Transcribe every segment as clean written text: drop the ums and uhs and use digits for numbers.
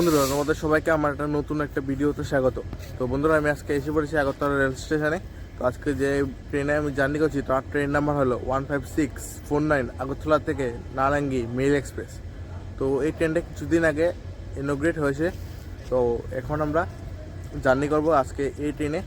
বন্ধুরা তোমাদের সবাইকে আমার নতুন একটা ভিডিওতে স্বাগত। তো বন্ধুরা আমি আজকে এসে পড়েছি আগরতলা রেল স্টেশনে। তো আজকে যে ট্রেনে আমি জার্নি করছি তার ট্রেন নাম্বার হলো 15649 আগরতলা থেকে নারাঙ্গি মেল এক্সপ্রেস। তো এই ট্রেনটা কিছুদিন আগে ইনোগ্রেট হয়েছে। তো এখন আমরা জার্নি করব আজকে এই ট্রেনে।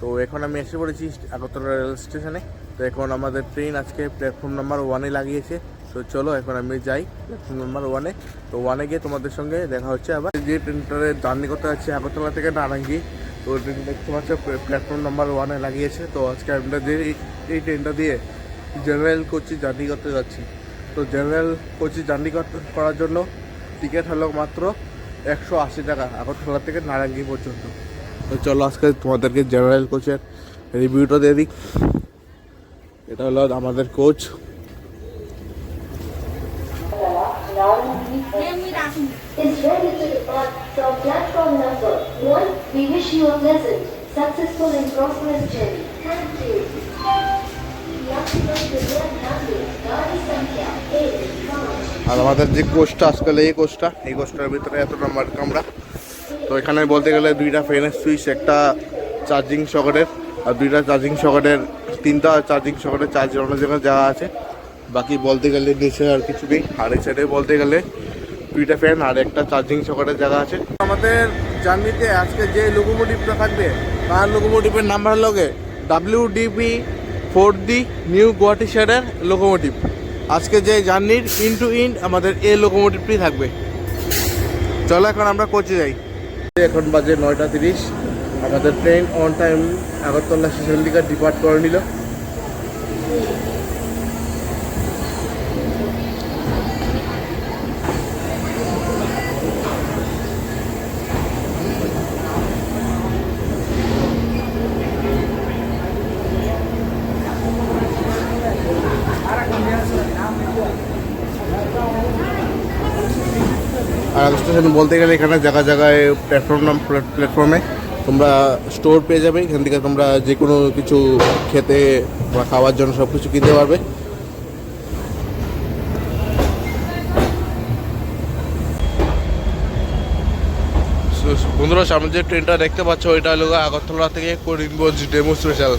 তো এখন আমি এসে পড়েছি আগরতলা রেল স্টেশনে। তো এখন আমাদের ট্রেন আজকে প্ল্যাটফর্ম নাম্বার 1-এ লাগিয়েছে। তো চলো এখন আমি যাই প্ল্যাটফর্ম নাম্বার 1-এ। তো 1-এ গিয়ে তোমাদের সঙ্গে দেখা হচ্ছে। আবার যে ট্রেনটারে জার্নি করতে যাচ্ছি আগরতলা থেকে নারাঙ্গি, তো ট্রেন দেখতে পাচ্ছ প্ল্যাটফর্ম নাম্বার 1-এ লাগিয়েছে। তো আজকে আমরা যে এই ট্রেনটা দিয়ে জেনারেল কোচে জার্নি করতে যাচ্ছি। তো জেনারেল কোচে জার্নি করার জন্য টিকিট হলো মাত্র 180 টাকা আগরতলা থেকে নারাঙ্গি পর্যন্ত। তো চলো আজকে তোমাদেরকে জেনারেল কোচের রিভিউটা দিয়ে দিই। এটা হলো আমাদের coach. Is ready to depart from platform number 1. We wish you a pleasant, successful and prosperous journey. Thank you. আর আমাদের যে কোচটা আজকাল এই কোচটার ভিতরে এত নাম্বার আমরা। তো এখানে বলতে গেলে 2টা ফ্যানের সুইচ, একটা চার্জিং সকেটের, আর 2টা চার্জিং সকেটের, 3টা চার্জিং সকেটের চার্জার অন্য জায়গায় যাওয়া আছে। বাকি বলতে গেলে নিচে আর কিছু নেই। আর এই সাইডে বলতে গেলে 2টা ফ্যান আর একটা চার্জিং সকেটের জায়গা আছে। আমাদের জার্নিতে আজকে যে লোকোমোটিভটা থাকবে তার লোকোমোটিভের নাম্বার হলো WDP 4D নিউ গুয়াহাটি শেডের লোকোমোটিভ। আজকে যে জার্নির ইন আমাদের এই লোকোমোটিভটি থাকবে। চলো এখন আমরা কোচে যাই। এখন বাজে 9:30। আমাদের train on time Agartala station থেকে ডিপার্ট করে নিল। আর স্টেশন বলতে গেলে এখানে জায়গায় প্ল্যাটফর্মে তোমরা স্টোর পেয়ে যাবে। এখান থেকে তোমরা যে কোনো কিছু খেতে বা খাওয়ার জন্য সব কিছু কিনতে পারবে। বন্ধুরা সামনে যে ট্রেনটা দেখতে পাচ্ছ ওইটা হলো আগরতলা থেকে করিমগঞ্জ ডেমো স্পেশাল।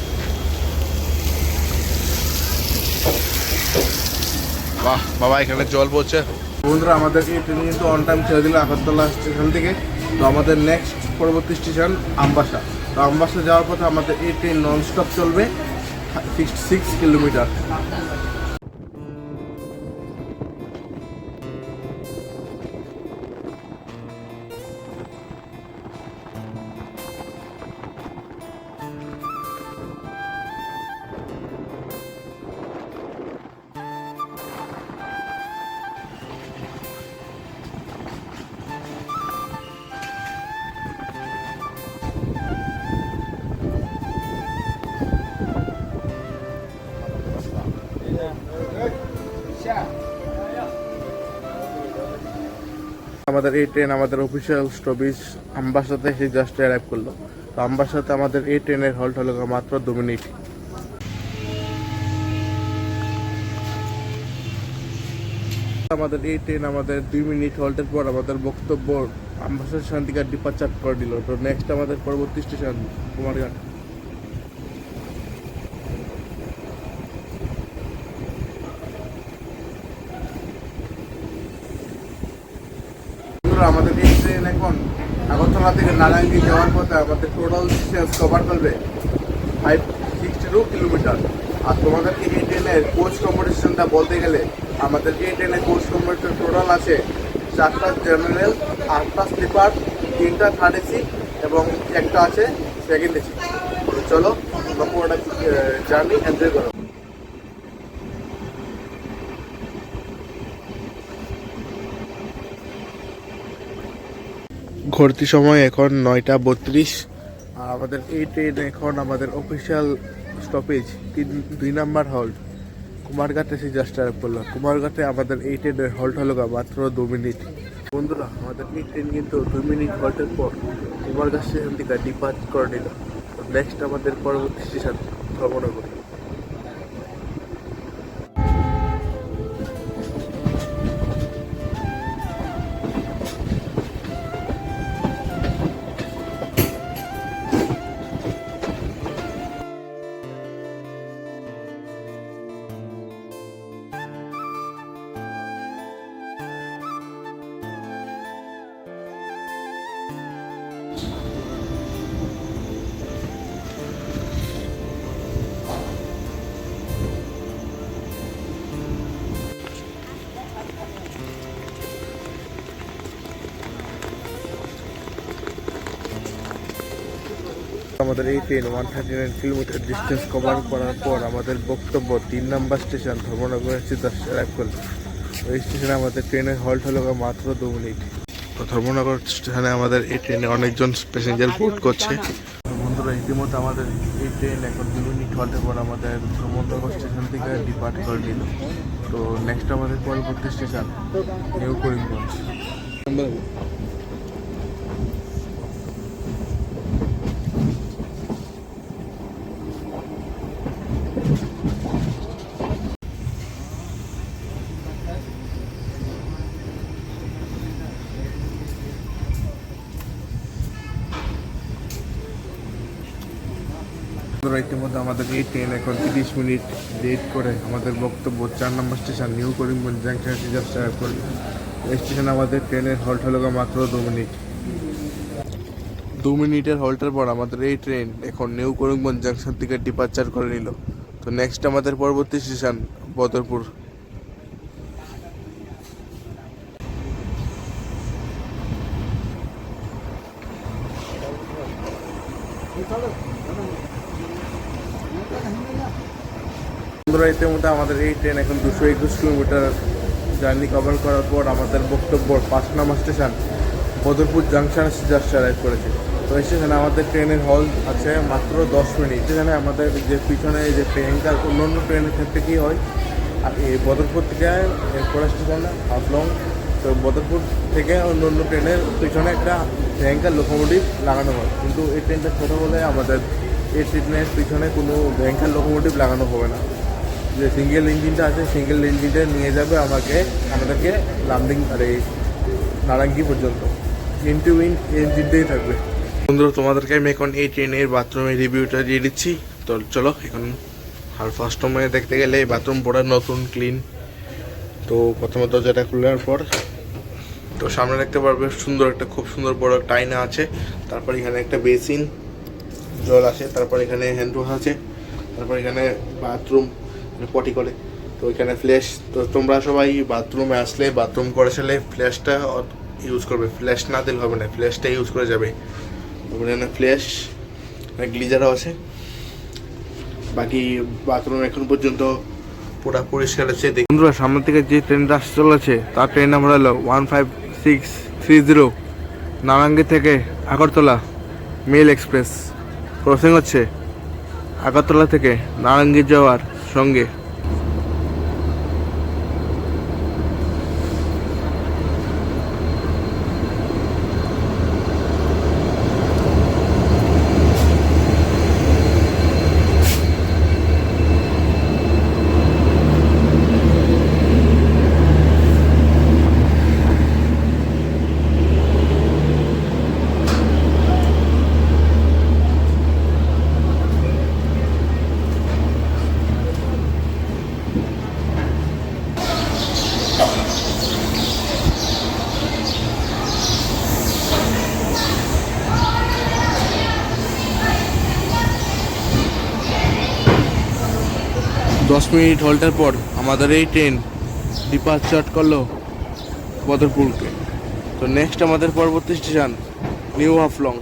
বাহ বাবা এখানে জল পড়ছে। বন্ধুরা আমাদের এই ট্রেন কিন্তু অন টাইম ছেড়ে দিল আগরতলা স্টেশন থেকে। তো আমাদের নেক্সট পরবর্তী স্টেশন আমবাসা। তো আমবাসা যাওয়ার পথে আমাদের এই ট্রেন ননস্টপ চলবে 6 কিলোমিটার। আমাদের এই ট্রেন আমাদের অফিসিয়াল স্টপেজ আমবাসাতে এসে জাস্ট অ্যারাইভ করলো। তো আমবাসাতে আমাদের এই ট্রেনের হল্ট হলো মাত্র 2 মিনিট। আমাদের এই ট্রেন আমাদের 2 মিনিট হল্টের পর আমাদের বক্তব্য আমবাসা স্টেশন থেকে ডিপার্চার করে দিল। তো নেক্সট আমাদের পরবর্তী স্টেশন কুমারঘাট। আমাদের এই ট্রেন এখন আগরতলা থেকে নারায়ণগঞ্জ যাওয়ার পথে আমাদের টোটাল ডিস্টেন্স কভার করবে 562 কিলোমিটার। আর তোমাদেরকে এই ট্রেনের কোচ কম্পিটিশনটা বলতে গেলে আমাদের এই ট্রেনের কোচ কম্পিটিশন টোটাল আছে 4টা জেনারেল, 8টা স্লিপার, 3টা থার্ড এসি এবং একটা আছে সেকেন্ড এসি। চলো পুরোটা জার্নি এনজয় করো। ঘড়তি সময় এখন 9:32। আর আমাদের এই ট্রেন এখন আমাদের অফিসিয়াল স্টপেজ 2 নাম্বার হল্ট কুমারঘাটে এসে জাস্ট অ্যারাইভ করলো। কুমারঘাটে আমাদের এই ট্রেনের হল্ট হলো মাত্র 2 মিনিট। বন্ধুরা আমাদের এই ট্রেন কিন্তু 2 মিনিট হল্টের পর কুমারঘাট স্টেশন থেকে ডিপার্ট করে নিল। নেক্সট আমাদের পরবর্তী স্টেশন ধর্মনগর। আমাদের এই ট্রেন 139 কিলোমিটার ডিস্টেন্স কভার করার পর আমাদের বক্তব্য 3 নম্বর স্টেশন ধর্মনগরের সিদ্ধার্থ অ্যারাইভ করলো। ওই স্টেশনে আমাদের ট্রেনের হল্ট হলো মাত্র 2 মিনিট। তো ধর্মনগর স্টেশনে আমাদের এই ট্রেনে অনেকজন প্যাসেঞ্জার বোর্ড করছে। বন্ধুরা ইতিমধ্যে আমাদের এই ট্রেন এখন 2 মিনিট হল্টের পর আমাদের ধর্মনগর স্টেশন থেকে ডিপার্ট করে নিল। তো নেক্সট আমাদের পরবর্তী স্টেশন নিউ করিমগঞ্জ। ইতিমধ্যে আমাদের এই ট্রেন এখন 30 মিনিট লেট করে আমাদের বক্তব্য 4 number station new Karimganj junction just arrive করবে। এই স্টেশনে আমাদের ট্রেনের হল্ট হলো মাত্র 2 মিনিট। 2 মিনিটের হল্টের পর আমাদের এই ট্রেন এখন নিউ করিমগঞ্জ জাংশন থেকে ডিপার্চার করে নিল। তো নেক্সট আমাদের পরবর্তী স্টেশন বদরপুর। ইতিমধ্যে আমাদের এই ট্রেন এখন 221 কিলোমিটার জার্নি কভার করার পর আমাদের বক্তব্য 5 নম্বর স্টেশন বদরপুর জাংশনে জাস্ট অ্যারাইভ করেছে। তো এই স্টেশনে আমাদের ট্রেনের হল আছে মাত্র 10 মিনিট। সেখানে আমাদের যে পিছনে যে ট্রেনটা অন্য ট্রেনের ক্ষেত্রে কী হয়, আর এই বদরপুর থেকে পরের স্টেশন হাফলং। তো বদরপুর থেকে অন্য ট্রেনের পিছনে একটা ভ্যাঙ্কার লোকোমোটিভ লাগানো হয়, কিন্তু এই ট্রেনটা ছোটো বলে আমাদের এই ট্রেনের পিছনে কোনো ভ্যাঙ্কার লোকোমোটিভ লাগানো হবে না। যে সিঙ্গেল ইঞ্জিনটা আছে সিঙ্গেল ইঞ্জিনটা নিয়ে যাবে আমাদেরকে লামডিং আর এই নারাঙ্গি পর্যন্ত। ইনটু ইঞ্জিনটাই থাকবে। বন্ধুরা তোমাদেরকে আমি এখন এই ট্রেনের বাথরুমের রিভিউটা দিয়ে দিচ্ছি। তো চলো এখন আর ফার্স্ট টাইমে দেখতে গেলে এই বাথরুম পুরো নতুন ক্লিন। তো প্রথমে দরজাটা খোলার পর তো সামনে দেখতে পারবে সুন্দর একটা খুব সুন্দর বড় একটা আয়না আছে। তারপর এখানে একটা বেসিন জল আছে, তারপর এখানে হ্যান্ড ওয়াশ আছে, তারপর এখানে বাথরুম পটি করে। তো এখানে ফ্ল্যাশ, তো তোমরা সবাই বাথরুমে আসলে বাথরুম করে সালে ফ্ল্যাশটা ইউজ করবে, ফ্ল্যাশ না দিলে হবে না, ফ্ল্যাশটা ইউজ করে যাবে। এখানে ফ্ল্যাশ গ্লিজারও আছে। বাকি বাথরুম এখন পর্যন্ত পুরো পরিষ্কার আছে। বন্ধুরা সামনে থেকে যে ট্রেনটা আসতে চলেছে তার ট্রেন নাম্বার হলো 15630 নারাঙ্গি থেকে আগরতলা মেল এক্সপ্রেস। ক্রসিং হচ্ছে আগরতলা থেকে নারাঙ্গি যাওয়ার সঙ্গে। 10 মিনিট হল্টের পর আমাদের এই ট্রেন ডিপার্চার করলো বদরপুরকে। তো নেক্সট আমাদের পরবর্তী স্টেশন নিউ হাফলং।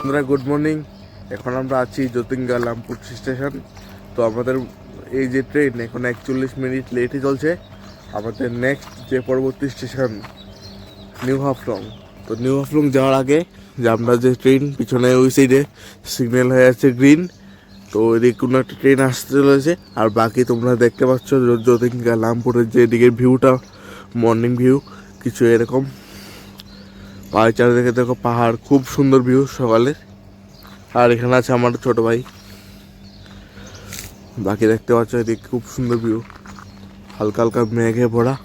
বন্ধুরা গুড মর্নিং। এখন আমরা আছি জ্যোতিঙ্গা লামপুর স্টেশন। তো আমাদের এই যে ট্রেন এখন 41 মিনিট লেটে চলছে। আমাদের নেক্সট যে পরবর্তী স্টেশন নিউ হাফলং। তো নিউ হাফলং যাওয়ার আগে যে আমরা যে ট্রেন পিছনে ওই সাইডে সিগন্যাল হয়ে আছে গ্রিন, তো এদিকে কোনো একটা ট্রেন আসতে চলেছে। আর বাকি তোমরা দেখতে পাচ্ছ জ্যোতিঙ্গা লামপুরের যে এদিকের ভিউটা মর্নিং ভিউ কিছু এরকম। পাহাড় চারিদিকে দেখো পাহাড়, খুব সুন্দর ভিউ সকালের। আর এখানে আছে আমার ছোট ভাই। বাকি দেখতে পাচ্ছ এদিকে খুব সুন্দর ভিউ, হালকা হালকা মেঘে ভরা।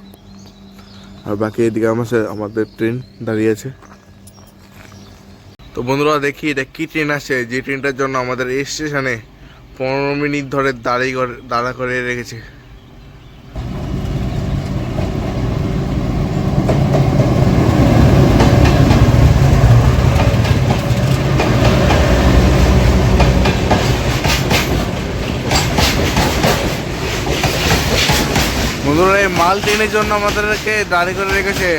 আর বাকি এদিকে আমাদের ট্রেন দাঁড়িয়ে আছে। তো বন্ধুরা দেখি এটা কি ট্রেন আসে, যে ট্রেনটার জন্য আমাদের এই স্টেশনে 15 মিনিট ধরে দাঁড়া করে রেখেছে। বন্ধুরা এই মাল ট্রেনের জন্য আমাদেরকে দাঁড়িয়ে করে রেখেছে।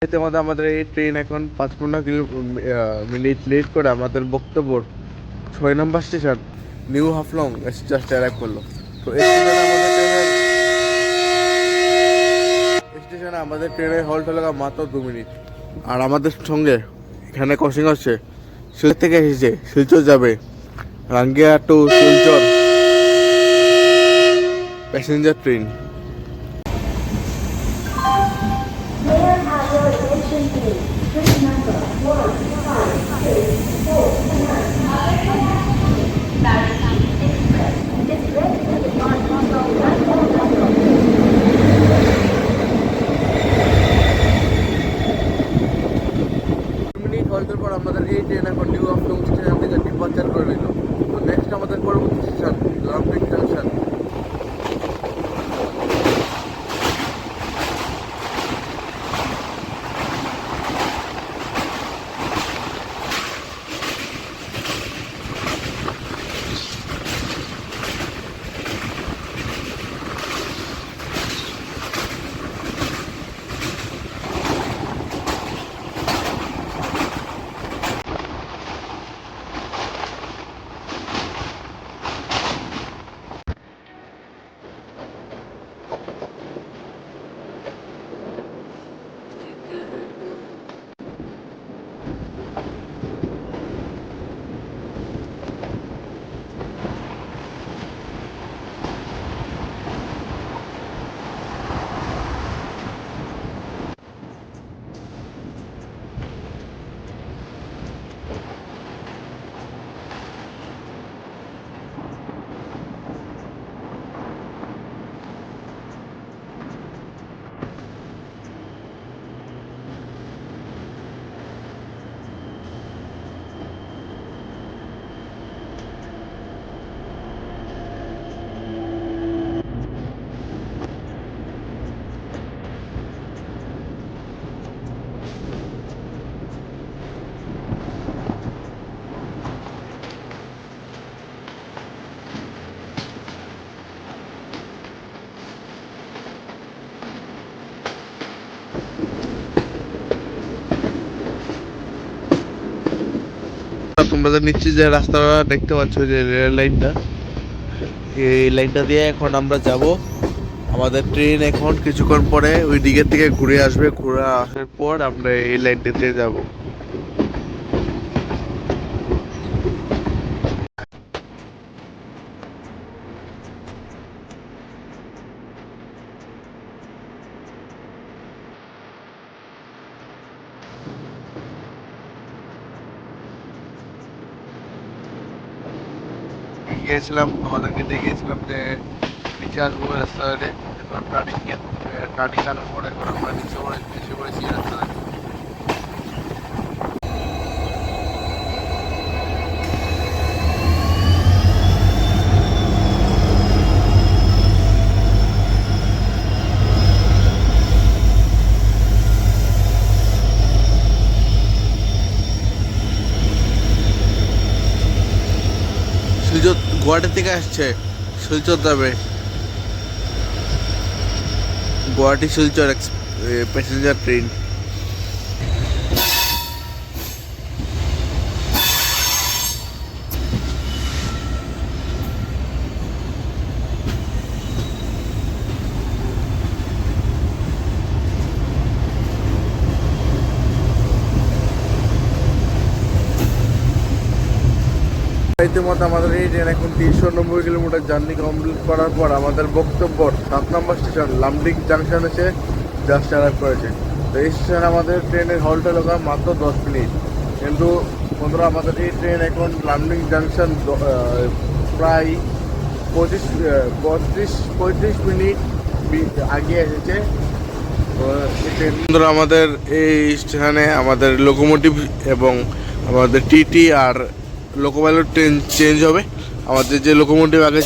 এতে মধ্যে আমাদের এই ট্রেন এখন 55 মিনিট লেট করে আমাদের বক্তব্য 6 number station new Haflong just arrive করলো। তো স্টেশনে আমাদের ট্রেনের হল্ট হলো মাত্র 2 মিনিট। আর আমাদের সঙ্গে এখানে ক্রসিং হচ্ছে, শিলচর থেকে এসেছে, শিলচর যাবে, Rangia to Silchar passenger train. May I have your attention please? Train number 1564 Express is ready to depart from platform number. Minute হল্টের পর আমাদের এই ট্রেন এখন নিউ হাফলং স্টেশন থেকে ডিপার্চার করে নিল। তো নেক্সট আমাদের পরবর্তী স্টেশন লামডিং জাংশন। তোমরা তো নিশ্চয়ই যে রাস্তাটা দেখতে পাচ্ছ, যে রেল লাইনটা, এই লাইনটা দিয়ে এখন আমরা যাব। আমাদের ট্রেন এখন কিছুক্ষণ পরে ওই দিকের থেকে ঘুরে আসবে, ঘুরে আসার পর আমরা এই লাইনটাতে যাব। গিয়েছিলাম, আমাদেরকে দেখিয়েছিলাম যে নিচে আসবো রাস্তাঘাটে, এখন টার্নিং আনার পর এখন আমরা নিচে এসে পড়েছি রাস্তাঘাটে। সুযোগ গুয়াহাটি থেকে আসছে, শিলচর যাবে, গুয়াহাটি শিলচর প্যাসেঞ্জার ট্রেন। ইতিমধ্যে আমাদের এই ট্রেন এখন 390 কিলোমিটার জার্নি কমপ্লিট করার পর আমাদের বক্তব্য 7 নম্বর স্টেশন লামডিং জাংশন এসে জাস্ট অ্যারাইভ করেছে। তো এই স্টেশনে আমাদের ট্রেনের হল্ট হলো মাত্র 10 মিনিট, কিন্তু বন্ধুরা আমাদের এই ট্রেন এখন লামডিং জাংশন প্রায় 35 মিনিট আগে এসেছে। তো বন্ধুরা আমাদের এই স্টেশনে আমাদের লোকোমোটিভ এবং আমাদের টিটি আর লোকোপাইলট ট্রেন চেঞ্জ হবে। আমাদের যে লোকোমোটিভ আগে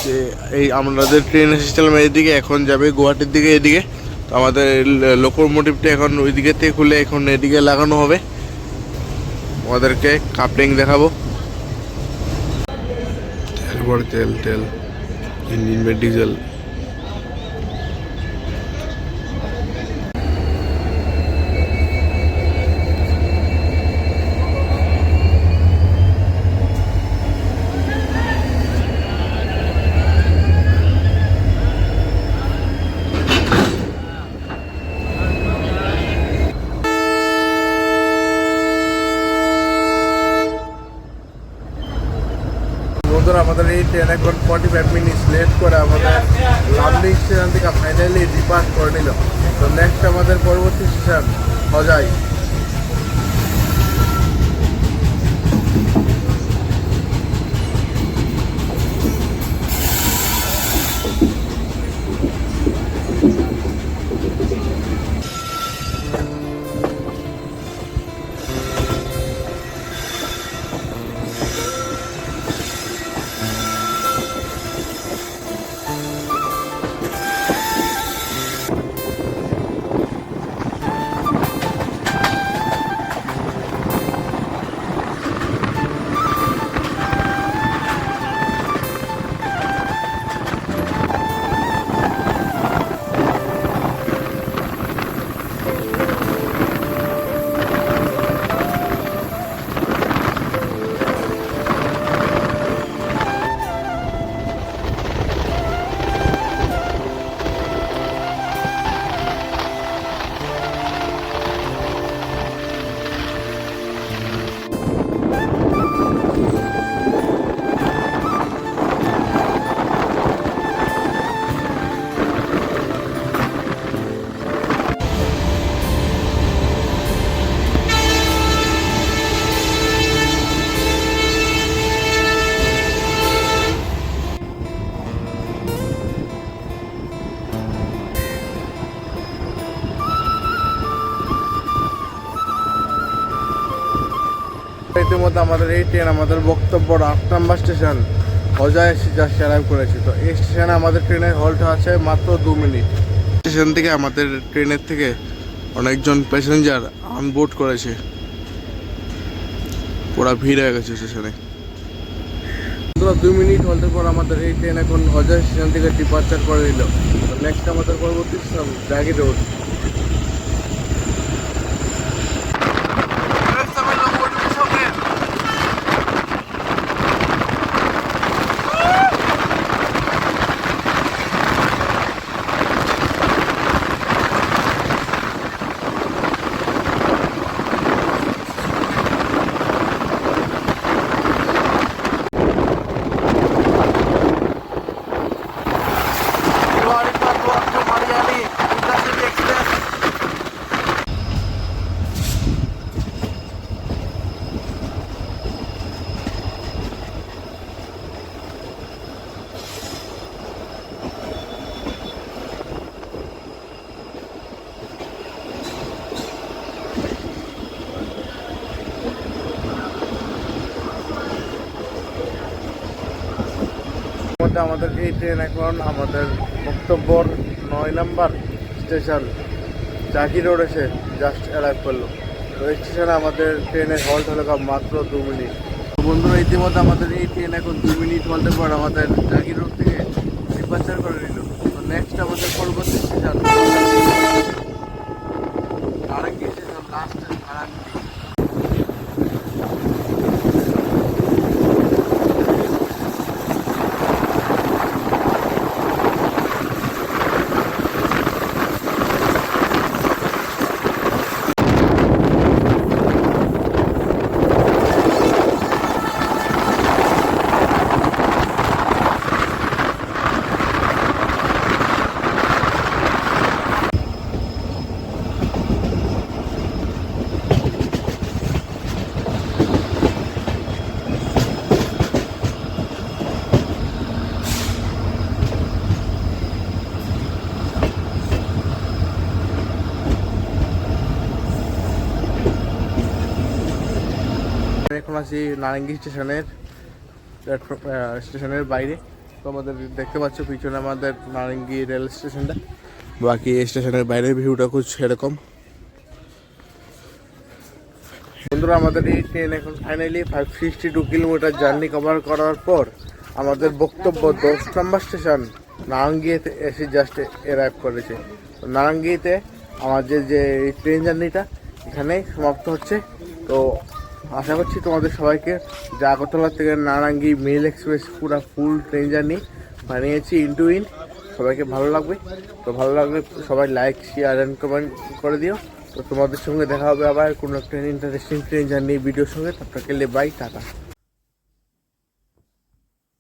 এই আমাদের ট্রেন এসেছিলাম এইদিকে, এখন যাবে গুয়াহাটির দিকে এদিকে। তো আমাদের লোকোমোটিভটা এখন ওই দিকে থেকে খুলে এখন এদিকে লাগানো হবে। আমাদেরকে কাপলিং দেখাবো, তারপর তেল ইঞ্জিন में ডিজেল। বন্ধুরা আমাদের এই ট্রেন এখন 45 মিনিট লেট করে আমাদের লামডিং স্টেশন থেকে ফাইনালি ডিপার্ট করে নিল। তো নেক্সট আমাদের পরবর্তী স্টেশন হজাই। ইতিমধ্যে আমাদের এই ট্রেন আমাদের বক্তব্য 8 নম্বর স্টেশন হজায় এসে জাস্ট অ্যারাইভ করেছে। তো এই স্টেশনে আমাদের ট্রেনের হল্ট আছে মাত্র 2 মিনিট। স্টেশন থেকে আমাদের ট্রেনের থেকে অনেকজন প্যাসেঞ্জার আনবোর্ড করেছে, পুরো ভিড় হয়ে গেছে স্টেশনে। 2 মিনিট হল্টের পর আমাদের এই ট্রেন এখন হজায় স্টেশন থেকে ডিপার্চার করে দিল। তো নেক্সট আমাদের পরবর্তী স্টেশন জাগি রোড। আমাদের এই ট্রেন এখন আমাদের বক্তব্য 9 নম্বর স্টেশন জাগি রোড এসে জাস্ট অ্যারাইভ করলো। তো এই স্টেশনে আমাদের ট্রেনের হল্ট হলো মাত্র 2 মিনিট। তো বন্ধুরা ইতিমধ্যে আমাদের এই ট্রেন এখন 2 মিনিট হল্টের পর আমাদের জাগি রোড থেকে ডিপার্চার করে নিল। তো নেক্সট আমাদের পরবর্তী স্টেশন নারাঙ্গি স্টেশন, লাস্ট নারাঙ্গি। আমি এখন আছি নারাঙ্গি স্টেশনের বাইরে। তো আমাদের দেখতে পাচ্ছ পিছনে আমাদের নারাঙ্গি রেল স্টেশনটা। বাকি এই স্টেশনের বাইরের ভিউটা খুব সেরকম। বন্ধুরা, আমাদের এই ট্রেন এখন ফাইনালি 562 কিলোমিটার জার্নি কভার করার পর আমাদের বক্তব্য 10 নম্বর স্টেশন নারাঙ্গিতে এসে জাস্ট অ্যারাইভ করেছে। তো নারাঙ্গিতে আমাদের যে ট্রেন জার্নিটা এখানেই সমাপ্ত হচ্ছে। তো আশা করছি তোমাদের সবাইকে যে আগরতলা থেকে নারাঙ্গি মেল এক্সপ্রেস পুরো ফুল ট্রেন জার্নি বানিয়েছি ইন ইন, সবাইকে ভালো লাগবে। তো ভালো লাগলে সবাই লাইক, শেয়ার অ্যান্ড কমেন্ট করে দিও। তো তোমাদের সঙ্গে দেখা হবে আবার কোনো একটা ইন্টারেস্টিং ট্রেন জার্নি ভিডিওর সঙ্গে। তারপরে বাই, টাটা।